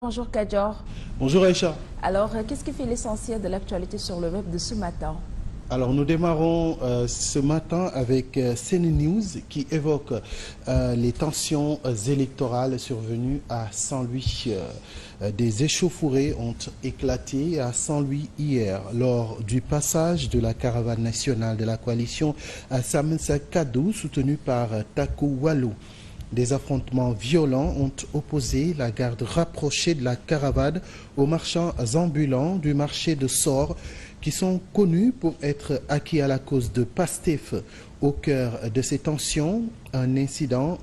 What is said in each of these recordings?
Bonjour Kadior. Bonjour Aïcha. Alors, qu'est-ce qui fait l'essentiel de l'actualité sur le web de ce matin? Alors nous démarrons ce matin avec CNews qui évoque les tensions électorales survenues à Saint-Louis. Des échauffourées ont éclaté à Saint-Louis hier lors du passage de la caravane nationale de la coalition à Samassa Kadou soutenue par Taku Walou. Des affrontements violents ont opposé la garde rapprochée de la caravane aux marchands ambulants du marché de Sor qui sont connus pour être acquis à la cause de Pastef. Au cœur de ces tensions, un incident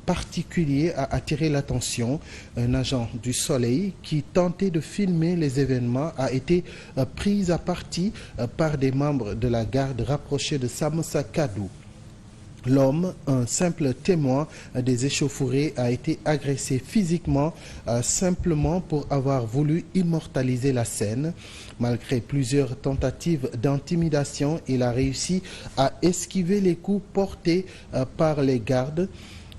particulier a attiré l'attention. Un agent du Soleil qui tentait de filmer les événements a été pris à partie par des membres de la garde rapprochée de Samassa Kadou. L'homme, un simple témoin des échauffourées, a été agressé physiquement simplement pour avoir voulu immortaliser la scène. Malgré plusieurs tentatives d'intimidation, il a réussi à esquiver les coups portés par les gardes.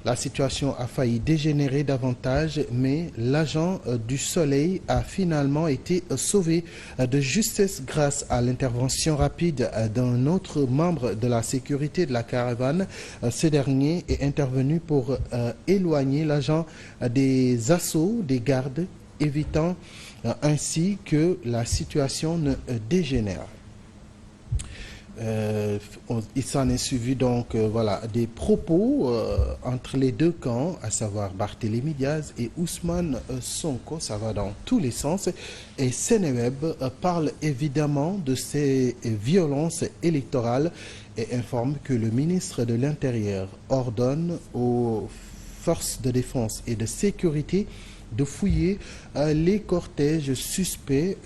La situation a failli dégénérer davantage, mais l'agent du Soleil a finalement été sauvé de justesse grâce à l'intervention rapide d'un autre membre de la sécurité de la caravane. Ce dernier est intervenu pour éloigner l'agent des assauts des gardes, évitant ainsi que la situation ne dégénère. Il s'en est suivi donc des propos entre les deux camps, à savoir Barthélémy Diaz et Ousmane Sonko. Ça va dans tous les sens. Et Seneweb parle évidemment de ces violences électorales et informe que le ministre de l'Intérieur ordonne aux forces de défense et de sécurité de fouiller les cortèges suspects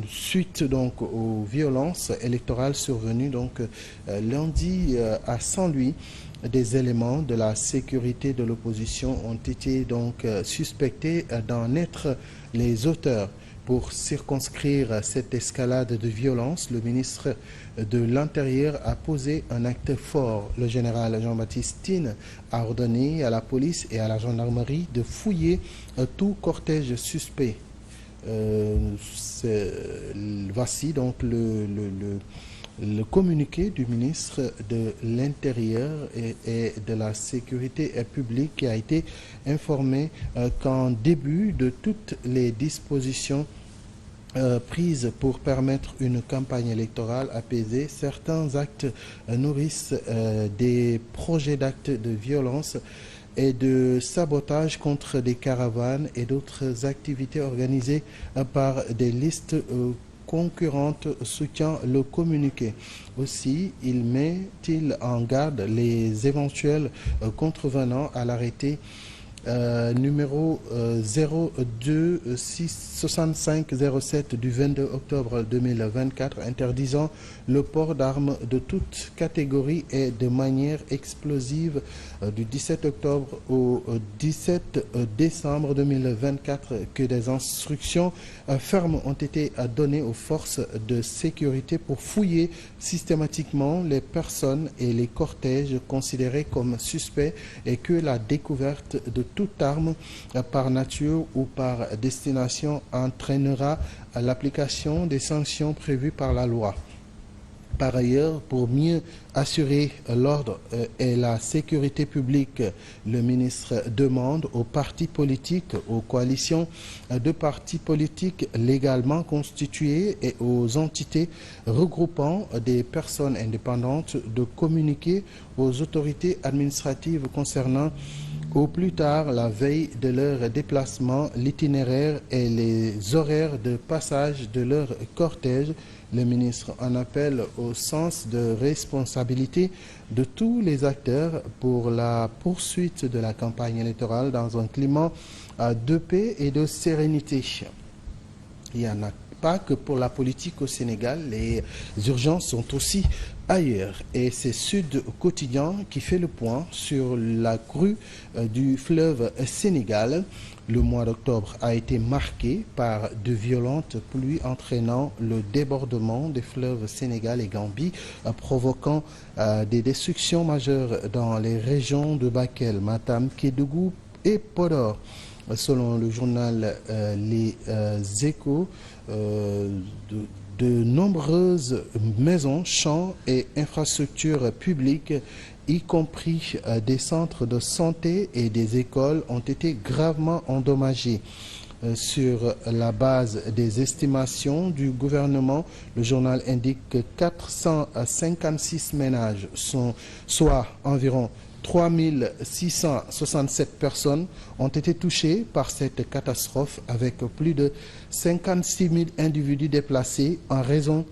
suite donc aux violences électorales survenues lundi à Saint-Louis. Des éléments de la sécurité de l'opposition ont été donc suspectés d'en être les auteurs. Pour circonscrire cette escalade de violence, le ministre de l'Intérieur a posé un acte fort. Le général Jean-Baptiste Tine a ordonné à la police et à la gendarmerie de fouiller tout cortège suspect. Voici donc le communiqué du ministre de l'Intérieur et de la Sécurité publique qui a été informé qu'en début de toutes les dispositions prises pour permettre une campagne électorale apaisée, certains actes nourrissent des projets d'actes de violence et de sabotage contre des caravanes et d'autres activités organisées par des listes concurrentes, soutient le communiqué. Aussi, il met-il en garde les éventuels contrevenants à l'arrêté numéro 026507 du 22 octobre 2024 interdisant le port d'armes de toute catégorie et de manière explosive du 17 octobre au 17 décembre 2024 que des instructions fermes ont été données aux forces de sécurité pour fouiller systématiquement les personnes et les cortèges considérés comme suspects et que la découverte de toute arme par nature ou par destination entraînera l'application des sanctions prévues par la loi. Par ailleurs, pour mieux assurer l'ordre et la sécurité publique, le ministre demande aux partis politiques, aux coalitions de partis politiques légalement constitués et aux entités regroupant des personnes indépendantes de communiquer aux autorités administratives concernant au plus tard la veille de leur déplacement, l'itinéraire et les horaires de passage de leur cortège. Le ministre en appelle au sens de responsabilité de tous les acteurs pour la poursuite de la campagne électorale dans un climat de paix et de sérénité. Il n'y en a pas que pour la politique au Sénégal, les urgences sont aussi ailleurs. Et c'est Sud Quotidien qui fait le point sur la crue du fleuve Sénégal. Le mois d'octobre a été marqué par de violentes pluies entraînant le débordement des fleuves Sénégal et Gambie, provoquant des destructions majeures dans les régions de Bakel, Matam, Kédougou et Podor. Selon le journal Les Échos, de nombreuses maisons, champs et infrastructures publiques, y compris des centres de santé et des écoles, ont été gravement endommagés. Sur la base des estimations du gouvernement, le journal indique que 456 ménages, soit environ 3667 personnes, ont été touchées par cette catastrophe, avec plus de 56 000 individus déplacés en raison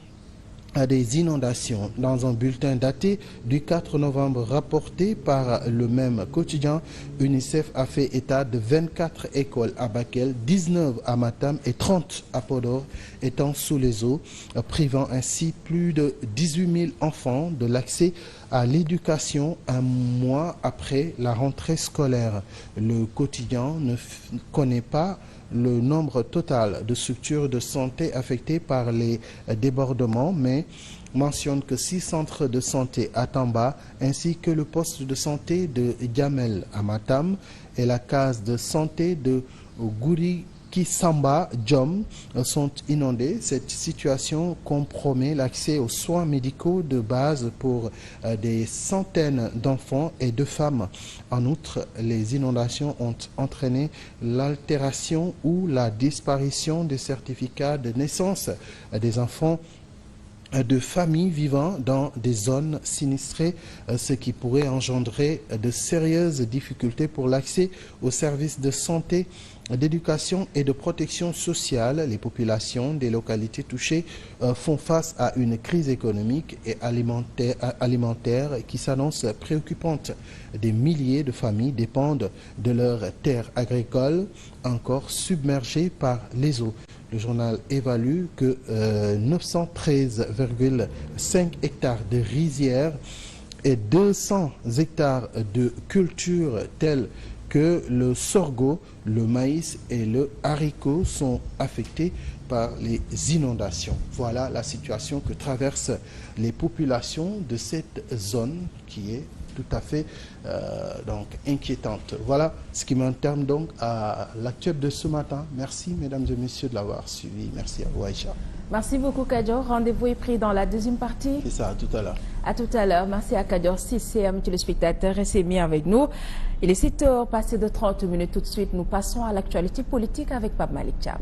des inondations. Dans un bulletin daté du 4 novembre rapporté par le même quotidien, UNICEF a fait état de 24 écoles à Bakel, 19 à Matam et 30 à Podor étant sous les eaux, privant ainsi plus de 18 000 enfants de l'accès à l'éducation un mois après la rentrée scolaire. Le quotidien ne connaît pas le nombre total de structures de santé affectées par les débordements, mais mentionne que 6 centres de santé à Tamba ainsi que le poste de santé de Diamel à Matam et la case de santé de Gouri Kisamba Djom sont inondés. Cette situation compromet l'accès aux soins médicaux de base pour des centaines d'enfants et de femmes. En outre, les inondations ont entraîné l'altération ou la disparition des certificats de naissance des enfants de familles vivant dans des zones sinistrées, ce qui pourrait engendrer de sérieuses difficultés pour l'accès aux services de santé, d'éducation et de protection sociale. Les populations des localités touchées font face à une crise économique et alimentaire qui s'annonce préoccupante. Des milliers de familles dépendent de leurs terres agricoles encore submergées par les eaux. Le journal évalue que 913,5 hectares de rizières et 200 hectares de cultures telles que le sorgho, le maïs et le haricot sont affectés par les inondations. Voilà la situation que traversent les populations de cette zone qui est tout à fait donc inquiétante. Voilà ce qui m'en termine donc à l'actuel de ce matin. Merci mesdames et messieurs de l'avoir suivi. Merci à vous Aïcha. Merci beaucoup Kadior. Rendez-vous est pris dans la deuxième partie. C'est ça, à tout à l'heure. À tout à l'heure. Merci à Kadior. Si c'est un téléspectateur, restez bien avec nous. Il est 7h passé de 30 minutes. Tout de suite, nous passons à l'actualité politique avec Pape Malick Thiam.